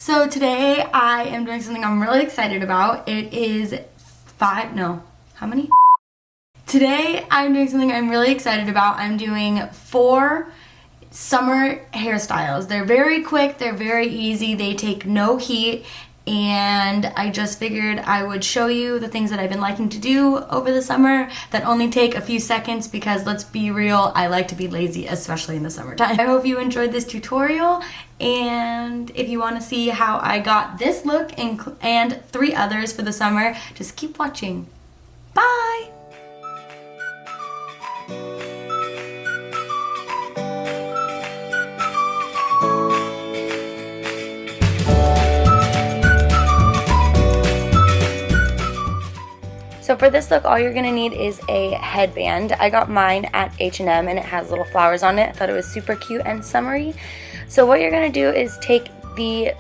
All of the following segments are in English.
So today I am doing something I'm really excited about. It is how many? Today I'm doing something I'm really excited about. I'm doing 4 summer hairstyles. They're very quick, they're very easy, they take no heat, and I just figured I would show you the things that I've been liking to do over the summer that only take a few seconds because let's be real, I like to be lazy, especially in the summertime. I hope you enjoyed this tutorial, and if you want to see how I got this look and 3 others for the summer, just keep watching. Bye! So for this look, all you're gonna need is a headband. I got mine at H&M and it has little flowers on it. I thought it was super cute and summery. So what you're gonna do is take the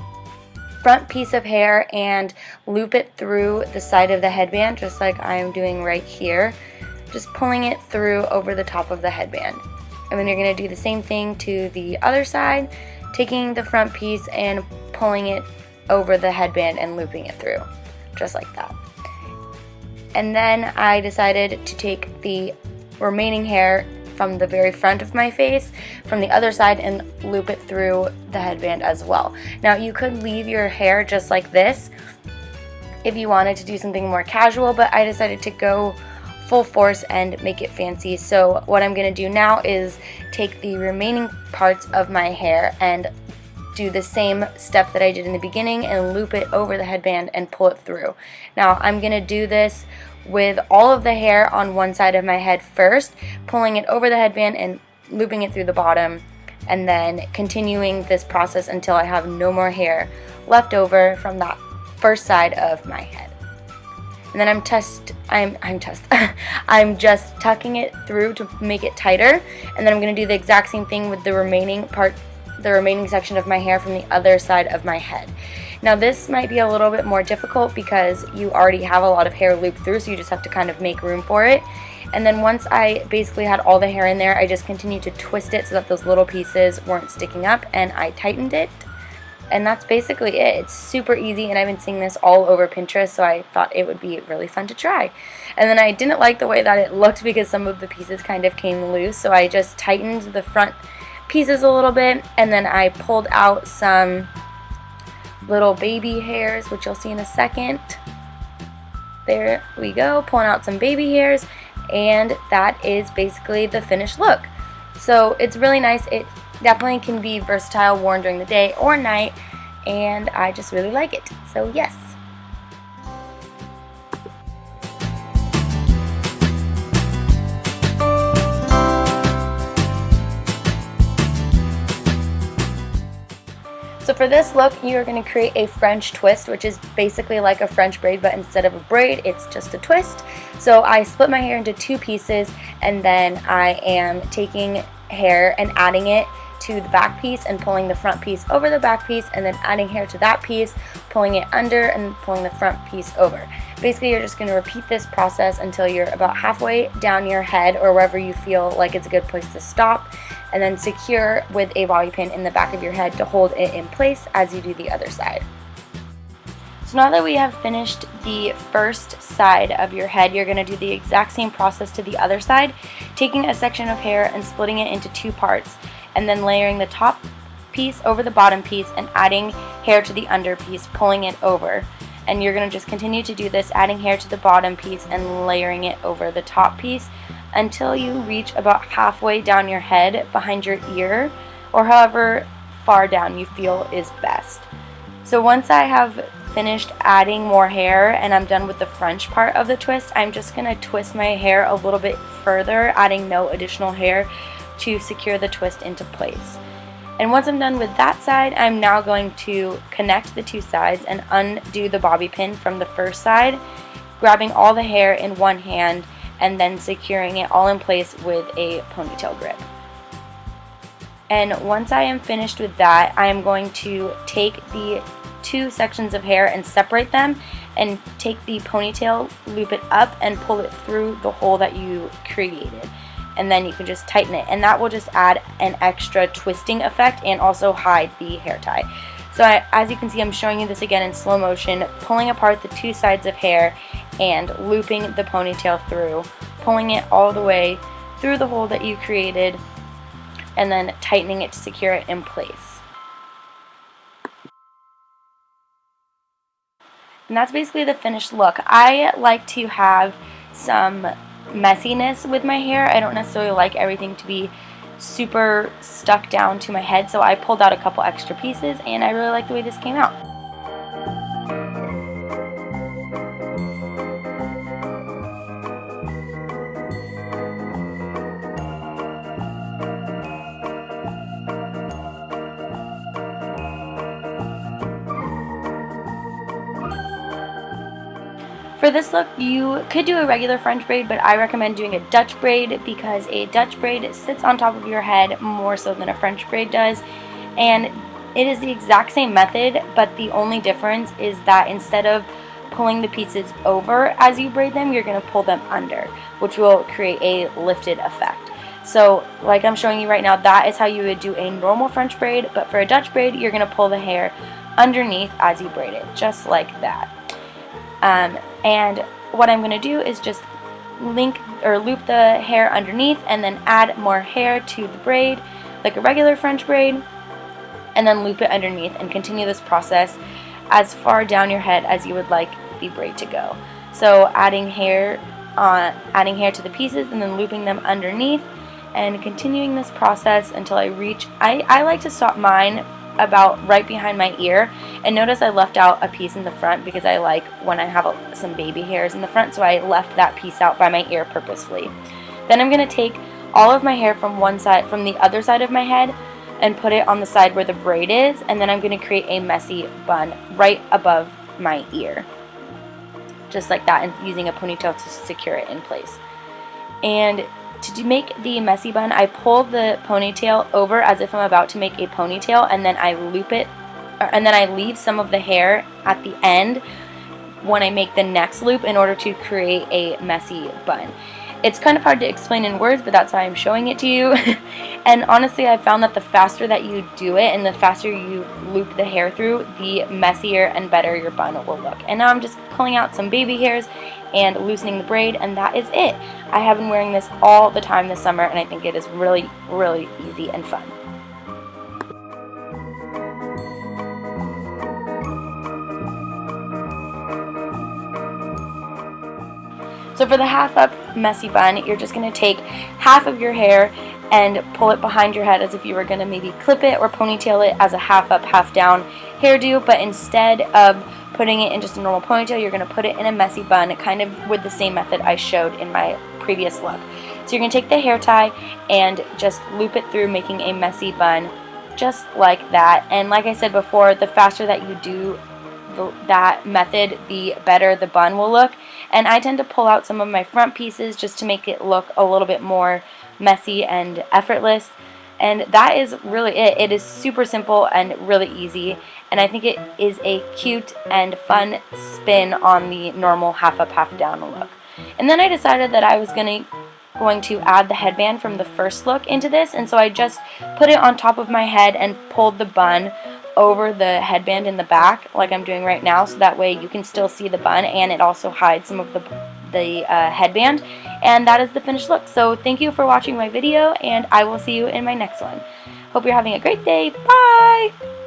front piece of hair and loop it through the side of the headband, just like I'm doing right here. Just pulling it through over the top of the headband. And then you're gonna do the same thing to the other side, taking the front piece and pulling it over the headband and looping it through, just like that. And then I decided to take the remaining hair from the very front of my face from the other side and loop it through the headband as well. Now you could leave your hair just like this if you wanted to do something more casual, but I decided to go full force and make it fancy. So what I'm going to do now is take the remaining parts of my hair and do the same step that I did in the beginning and loop it over the headband and pull it through. Now I'm going to do this with all of the hair on one side of my head first, pulling it over the headband and looping it through the bottom, and then continuing this process until I have no more hair left over from that first side of my head. And then I'm just tucking it through to make it tighter, and then I'm going to do the exact same thing with the remaining section of my hair from the other side of my head. Now this might be a little bit more difficult because you already have a lot of hair looped through, so you just have to kind of make room for it. And then once I basically had all the hair in there, I just continued to twist it so that those little pieces weren't sticking up, and I tightened it. And that's basically it. It's super easy, and I've been seeing this all over Pinterest, so I thought it would be really fun to try. And then I didn't like the way that it looked because some of the pieces kind of came loose, so I just tightened the front pieces a little bit, and then I pulled out some little baby hairs, which you'll see in a second. There we go, pulling out some baby hairs, and that is basically the finished look. So it's really nice. It definitely can be versatile, worn during the day or night, and I just really like it. So yes. So for this look, you're going to create a French twist, which is basically like a French braid, but instead of a braid, it's just a twist. So I split my hair into 2 pieces, and then I am taking hair and adding it to the back piece and pulling the front piece over the back piece, and then adding hair to that piece, pulling it under, and pulling the front piece over. Basically, you're just going to repeat this process until you're about halfway down your head or wherever you feel like it's a good place to stop, and then secure with a bobby pin in the back of your head to hold it in place as you do the other side. So now that we have finished the first side of your head, you're going to do the exact same process to the other side, taking a section of hair and splitting it into 2 parts, and then layering the top piece over the bottom piece and adding hair to the under piece, pulling it over. And you're going to just continue to do this, adding hair to the bottom piece and layering it over the top piece until you reach about halfway down your head behind your ear, or however far down you feel is best. So once I have finished adding more hair and I'm done with the French part of the twist, I'm just going to twist my hair a little bit further, adding no additional hair to secure the twist into place. And once I'm done with that side, I'm now going to connect the 2 sides and undo the bobby pin from the first side, grabbing all the hair in one hand and then securing it all in place with a ponytail grip. And once I am finished with that, I am going to take the 2 sections of hair and separate them and take the ponytail, loop it up, and pull it through the hole that you created. And then you can just tighten it, and that will just add an extra twisting effect and also hide the hair tie. So as you can see, I'm showing you this again in slow motion, pulling apart the two sides of hair and looping the ponytail through, pulling it all the way through the hole that you created, and then tightening it to secure it in place. And that's basically the finished look. I like to have some messiness with my hair. I don't necessarily like everything to be super stuck down to my head, so I pulled out a couple extra pieces and I really like the way this came out. For this look, you could do a regular French braid, but I recommend doing a Dutch braid because a Dutch braid sits on top of your head more so than a French braid does. And it is the exact same method, but the only difference is that instead of pulling the pieces over as you braid them, you're going to pull them under, which will create a lifted effect. So like I'm showing you right now, that is how you would do a normal French braid, but for a Dutch braid, you're going to pull the hair underneath as you braid it, just like that. And what I'm going to do is just loop the hair underneath and then add more hair to the braid like a regular French braid, and then loop it underneath and continue this process as far down your head as you would like the braid to go. So adding hair to the pieces and then looping them underneath and continuing this process until I reach, I like to stop mine about right behind my ear, and notice I left out a piece in the front because I like when I have some baby hairs in the front, so I left that piece out by my ear purposefully. Then I'm going to take all of my hair from the other side of my head and put it on the side where the braid is, and then I'm going to create a messy bun right above my ear, just like that, and using a ponytail to secure it in place. And to make the messy bun, I pull the ponytail over as if I'm about to make a ponytail, and then I loop it, and then I leave some of the hair at the end when I make the next loop in order to create a messy bun. It's kind of hard to explain in words, but that's why I'm showing it to you. And honestly, I found that the faster that you do it and the faster you loop the hair through, the messier and better your bun will look. And now I'm just pulling out some baby hairs and loosening the braid, and that is it. I have been wearing this all the time this summer, and I think it is really, really easy and fun. So for the half up messy bun, you're just going to take half of your hair and pull it behind your head as if you were going to maybe clip it or ponytail it as a half up, half down hairdo, but instead of putting it in just a normal ponytail, you're going to put it in a messy bun, kind of with the same method I showed in my previous look. So you're going to take the hair tie and just loop it through, making a messy bun just like that. And like I said before, the faster that you do that method, the better the bun will look. And I tend to pull out some of my front pieces just to make it look a little bit more messy and effortless. And that is really it. It is super simple and really easy, and I think it is a cute and fun spin on the normal half up, half down look. And then I decided that I was going to add the headband from the first look into this, and so I just put it on top of my head and pulled the bun over the headband in the back like I'm doing right now, so that way you can still see the bun and it also hides some of the headband. And that is the finished look. So thank you for watching my video, and I will see you in my next one. Hope you're having a great day. Bye!